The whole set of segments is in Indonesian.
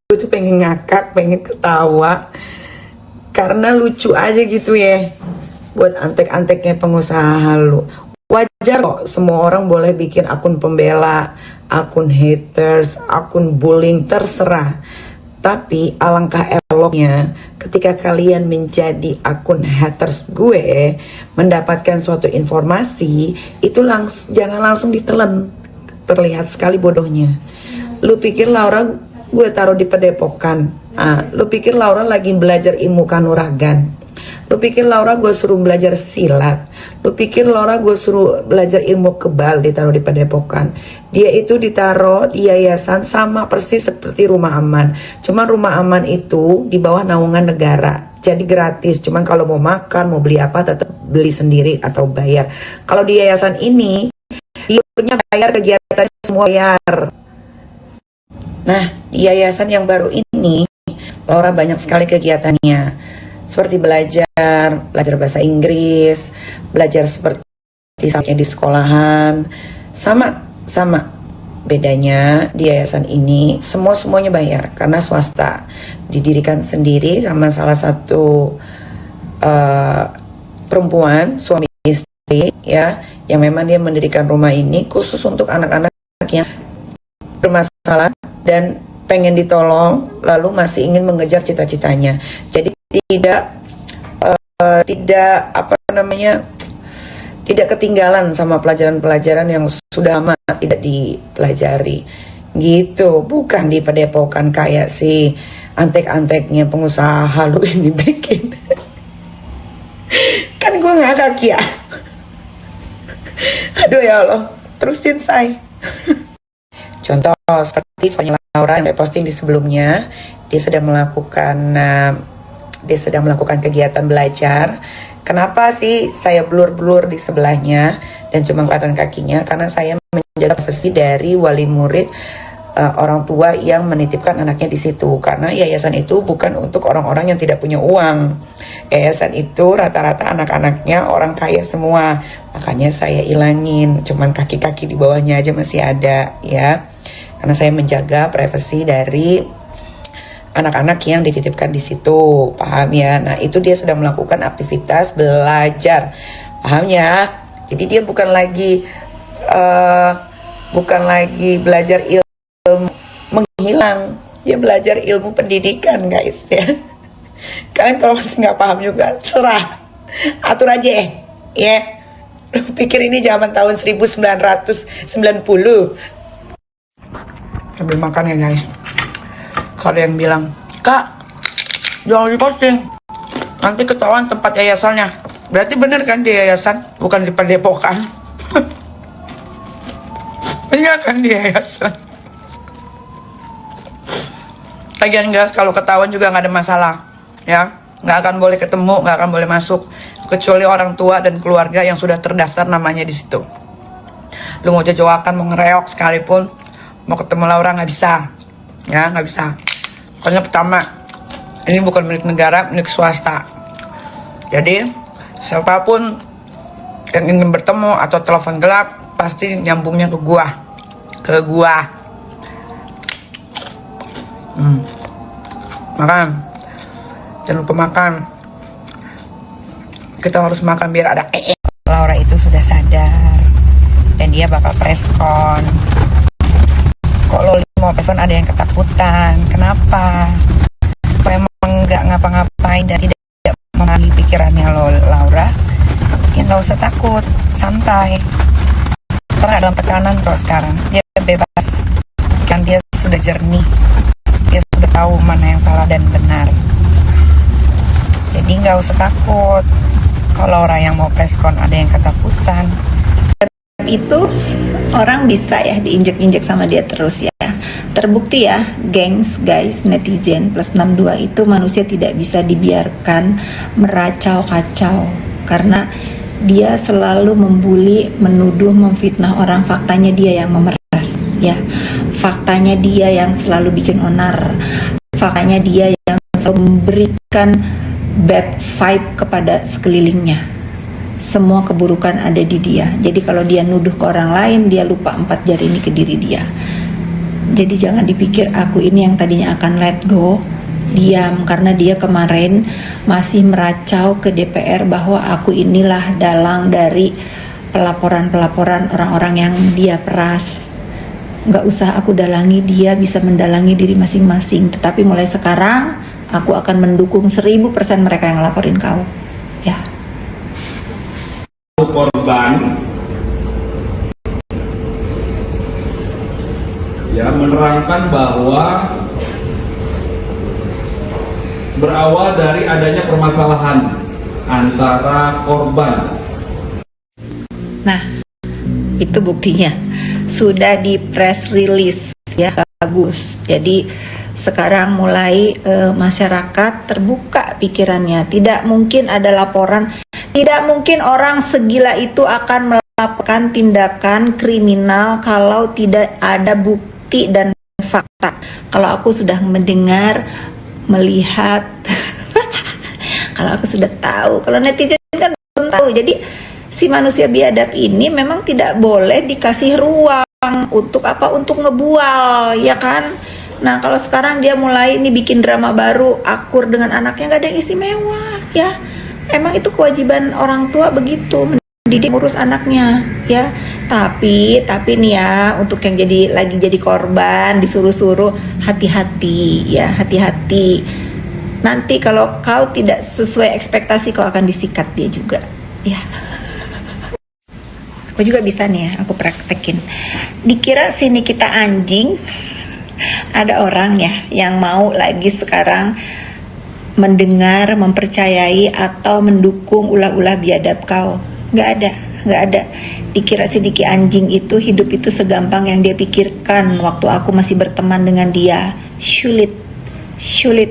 gue tuh pengen ngakak, pengen ketawa karena lucu aja gitu ya. Buat antek-anteknya pengusaha halu, wajar kok semua orang boleh bikin akun pembela, akun haters, akun bullying, terserah. Tapi alangkah eloknya ketika kalian menjadi akun haters gue, mendapatkan suatu informasi itu jangan langsung ditelan. Terlihat sekali bodohnya. Lu pikir Laura gue taruh di padepokan? Lu pikir Laura lagi belajar ilmu kanuragan? Lu pikir Laura gue suruh belajar silat? Lu pikir Laura gue suruh belajar ilmu kebal ditaruh di padepokan? Dia itu ditaruh di yayasan sama persis seperti rumah aman. Cuman rumah aman itu di bawah naungan negara, jadi gratis. Cuman kalau mau makan, mau beli apa tetap beli sendiri atau bayar. Kalau di yayasan ini iurannya bayar, kegiatan semua bayar. Nah, di yayasan yang baru ini Laura banyak sekali kegiatannya. Seperti belajar bahasa Inggris, belajar seperti di sekolahan. Sama bedanya di yayasan ini semuanya bayar karena swasta, didirikan sendiri sama salah satu perempuan, suami istri ya, yang memang dia mendirikan rumah ini khusus untuk anak-anak yang bermasalah dan pengen ditolong lalu masih ingin mengejar cita-citanya. Jadi tidak ketinggalan sama pelajaran-pelajaran yang sudah lama tidak dipelajari gitu. Bukan di padepokan kayak si antek-anteknya pengusaha halu ini bikin. Kan gue ngakak ya. Aduh ya Allah, terusin say. Contoh seperti Fanya Laura yang saya posting di sebelumnya, dia sedang melakukan kegiatan belajar. Kenapa sih saya blur di sebelahnya dan cuma kelihatan kakinya? Karena saya menjaga privasi dari wali murid, orang tua yang menitipkan anaknya di situ. Karena yayasan itu bukan untuk orang-orang yang tidak punya uang. Yayasan itu rata-rata anak-anaknya orang kaya semua. Makanya saya ilangin, cuman kaki-kaki di bawahnya aja masih ada ya. Karena saya menjaga privasi dari anak-anak yang dititipkan di situ, paham ya? Nah itu dia sedang melakukan aktivitas belajar, paham ya? Jadi dia bukan lagi belajar ilmu menghilang, dia belajar ilmu pendidikan guys ya. Kalian kalau masih nggak paham juga, serah, atur aja ya. Lu pikir ini zaman tahun 1990? Sambil makan ya guys. Kalau yang bilang, Kak, jangan diposting, nanti ketahuan tempat yayasannya. Berarti bener kan di yayasan, bukan di padepokan? Bener kan di yayasan? Lagian guys, kalau ketahuan juga nggak ada masalah, ya. Nggak akan boleh ketemu, nggak akan boleh masuk, kecuali orang tua dan keluarga yang sudah terdaftar namanya di situ. Lu mau jajawakan, mau ngereok sekalipun, mau ketemu Laura nggak bisa, ya nggak bisa. Karena pertama, ini bukan milik negara, milik swasta. Jadi siapapun yang ingin bertemu atau telepon gelap pasti nyambungnya ke gua. Makan, jangan lupa makan. Kita harus makan biar ada Laura itu sudah sadar dan dia bakal preskon. Kok lo mau preskon ada yang ketakutan? Kenapa? Kok emang nggak ngapa-ngapain dan tidak memahami pikirannya lo, Laura? Ya nggak usah takut, santai. Pernah dalam tekanan kok sekarang. Dia bebas, kan dia sudah jernih. Dia sudah tahu mana yang salah dan benar. Jadi nggak usah takut. Kalau orang yang mau preskon ada yang ketakutan. Itu orang bisa ya diinjek-injek sama dia terus ya. Terbukti ya, gengs, guys, netizen plus 62 itu manusia tidak bisa dibiarkan meracau-kacau karena dia selalu membuli, menuduh, memfitnah orang. Faktanya dia yang memeras ya. Faktanya dia yang selalu bikin onar. Faktanya dia yang selalu memberikan bad vibe kepada sekelilingnya. Semua keburukan ada di dia. Jadi kalau dia nuduh ke orang lain, dia lupa 4 jari ini ke diri dia. Jadi jangan dipikir aku ini yang tadinya akan let go, diam, karena dia kemarin masih meracau ke DPR bahwa aku inilah dalang dari pelaporan-pelaporan orang-orang yang dia peras. Nggak usah aku dalangi, dia bisa mendalangi diri masing-masing. Tetapi mulai sekarang aku akan mendukung 1000% mereka yang laporin kau, ya. Korban ya menerangkan bahwa berawal dari adanya permasalahan antara korban. Nah, itu buktinya sudah di press release, ya, bagus. Jadi sekarang mulai masyarakat terbuka pikirannya. Tidak mungkin ada laporan, tidak mungkin orang segila itu akan melakukan tindakan kriminal kalau tidak ada bukti dan fakta. Kalau aku sudah mendengar, melihat, kalau aku sudah tahu, kalau netizen kan belum tahu. Jadi si manusia biadab ini memang tidak boleh dikasih ruang untuk apa? Untuk ngebual, ya kan? Nah, kalau sekarang dia mulai ini bikin drama baru, akur dengan anaknya, nggak ada yang istimewa, ya. Emang itu kewajiban orang tua begitu, mendidik, ngurus anaknya, ya. Tapi nih ya, untuk yang lagi jadi korban, disuruh-suruh, hati-hati, ya, hati-hati. Nanti kalau kau tidak sesuai ekspektasi, kau akan disikat dia juga, ya. Aku juga bisa nih ya, aku praktekin. Dikira sini kita anjing. Ada orang ya yang mau lagi sekarang mendengar, mempercayai atau mendukung ulah-ulah biadab kau. Nggak ada. Dikira si Diki anjing itu hidup itu segampang yang dia pikirkan waktu aku masih berteman dengan dia. Sulit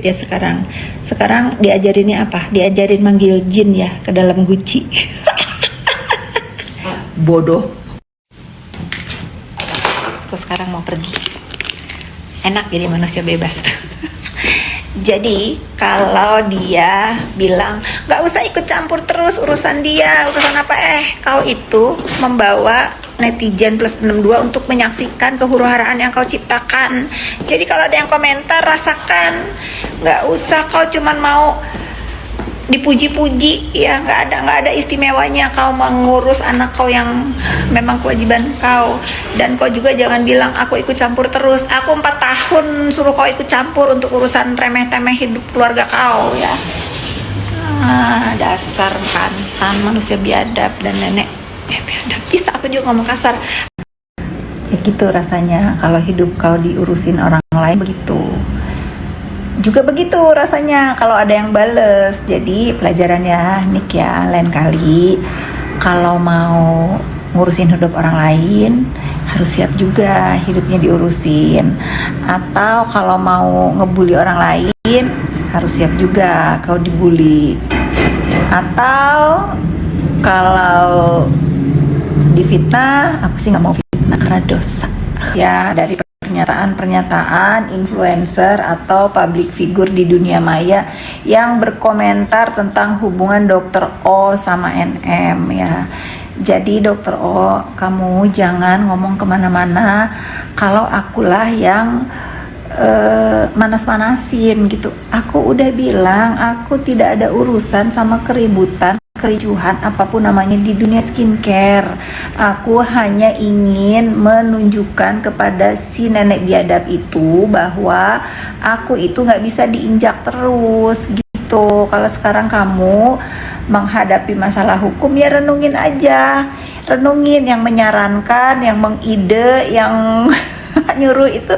ya sekarang. Sekarang diajarinnya apa? Diajarin manggil jin ya ke dalam guci. Bodoh. Aku sekarang mau pergi. Enak jadi manusia bebas. Jadi kalau dia bilang gak usah ikut campur terus urusan dia, urusan apa, kau itu membawa netizen plus 62 untuk menyaksikan kehuru-haraan yang kau ciptakan. Jadi kalau ada yang komentar, rasakan. Gak usah kau cuman mau dipuji-puji, ya, nggak ada istimewanya kau mengurus anak kau yang memang kewajiban kau. Dan kau juga jangan bilang aku ikut campur terus. Aku 4 tahun suruh kau ikut campur untuk urusan remeh-temeh hidup keluarga kau, ya. Dasar pantan manusia biadab dan nenek biadab. Bisa aku juga ngomong kasar. Ya gitu rasanya kalau hidup kau diurusin orang lain begitu. Juga begitu rasanya kalau ada yang bales. Jadi pelajaran ya Nick ya, lain kali kalau mau ngurusin hidup orang lain harus siap juga hidupnya diurusin. Atau kalau mau ngebully orang lain harus siap juga kau dibully. Atau kalau difitnah, aku sih nggak mau fitnah karena dosa. Ya, dari pernyataan influencer atau public figure di dunia maya yang berkomentar tentang hubungan Dr. O sama NM, ya. Jadi Dr. O, kamu jangan ngomong kemana-mana kalau akulah yang manas-manasin gitu. Aku udah bilang aku tidak ada urusan sama kericuhan apapun namanya di dunia skincare. Aku hanya ingin menunjukkan kepada si nenek biadab itu bahwa aku itu nggak bisa diinjak terus gitu. Kalau sekarang kamu menghadapi masalah hukum, ya renungin aja, renungin yang menyarankan, yang mengide, yang nyuruh itu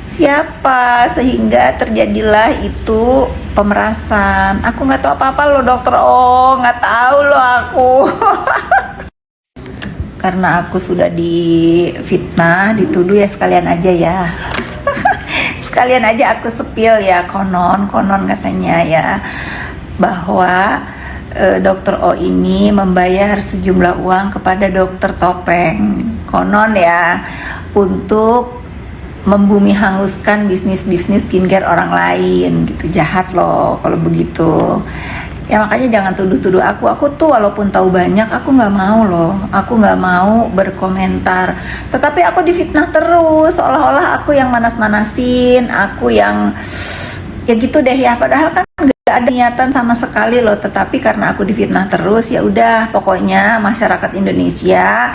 siapa, sehingga terjadilah itu pemerasan. Aku nggak tahu apa-apa loh Dokter O, nggak tahu loh aku. Karena aku sudah difitnah, dituduh, ya sekalian aja ya. Sekalian aja aku sepil ya, konon katanya ya, bahwa Dokter O ini membayar sejumlah uang kepada Dokter Topeng, konon ya, untuk membumi hanguskan bisnis skincare orang lain gitu. Jahat loh kalau begitu. Ya makanya jangan tuduh-tuduh aku. Aku tuh walaupun tahu banyak, aku nggak mau loh. Aku nggak mau berkomentar. Tetapi aku difitnah terus, seolah-olah aku yang manas-manasin, aku yang ya gitu deh ya. Padahal kan nggak ada niatan sama sekali loh. Tetapi karena aku difitnah terus, ya udah. Pokoknya masyarakat Indonesia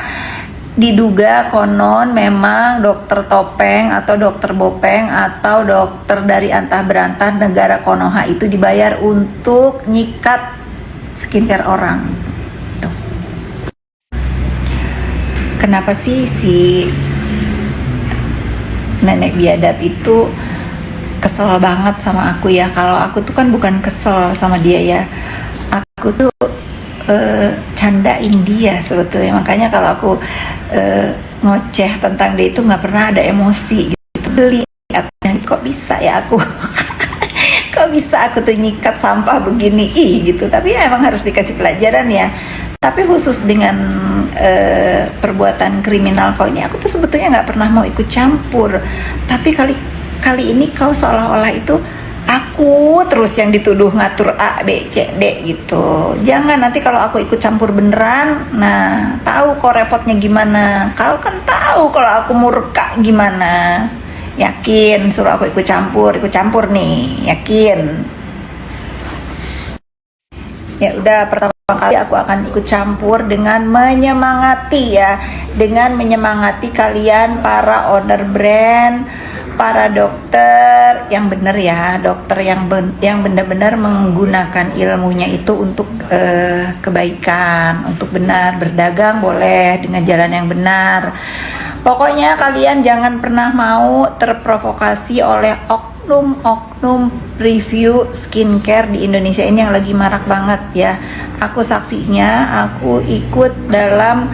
diduga konon memang dokter topeng atau dokter bopeng atau dokter dari antah berantah negara Konoha itu dibayar untuk nyikat skincare orang. Tuh. Kenapa sih si nenek biadab itu kesel banget sama aku ya? Kalau aku tuh kan bukan kesel sama dia ya, aku tuh candain dia sebetulnya. Makanya kalau aku ngoceh tentang dia itu nggak pernah ada emosi gitu. Beli aku, kok bisa ya aku kok bisa aku tuh nyikat sampah begini gitu. Tapi ya emang harus dikasih pelajaran ya. Tapi khusus dengan perbuatan kriminal kau ini, aku tuh sebetulnya nggak pernah mau ikut campur. Tapi kali ini kau seolah-olah itu aku terus yang dituduh ngatur A, B, C, D gitu. Jangan nanti kalau aku ikut campur beneran, nah tahu kok repotnya gimana. Kau kan tahu kalau aku murka gimana. Yakin suruh aku ikut campur nih, yakin. Ya udah, pertama kali aku akan ikut campur dengan menyemangati ya, dengan menyemangati kalian para owner brand, para dokter yang benar ya, dokter yang benar-benar menggunakan ilmunya itu untuk kebaikan, untuk benar berdagang boleh dengan jalan yang benar. Pokoknya kalian jangan pernah mau terprovokasi oleh oknum review skincare di Indonesia ini yang lagi marak banget ya. Aku saksinya, aku ikut dalam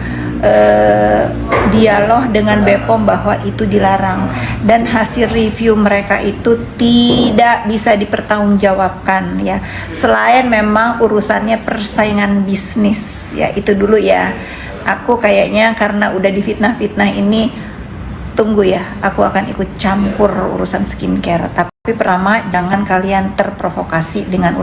dialog dengan BPOM bahwa itu dilarang dan hasil review mereka itu tidak bisa dipertanggungjawabkan ya, selain memang urusannya persaingan bisnis ya. Itu dulu ya. Aku kayaknya karena udah difitnah-fitnah ini, tunggu ya, aku akan ikut campur urusan skincare. Tapi pertama jangan kalian terprovokasi dengan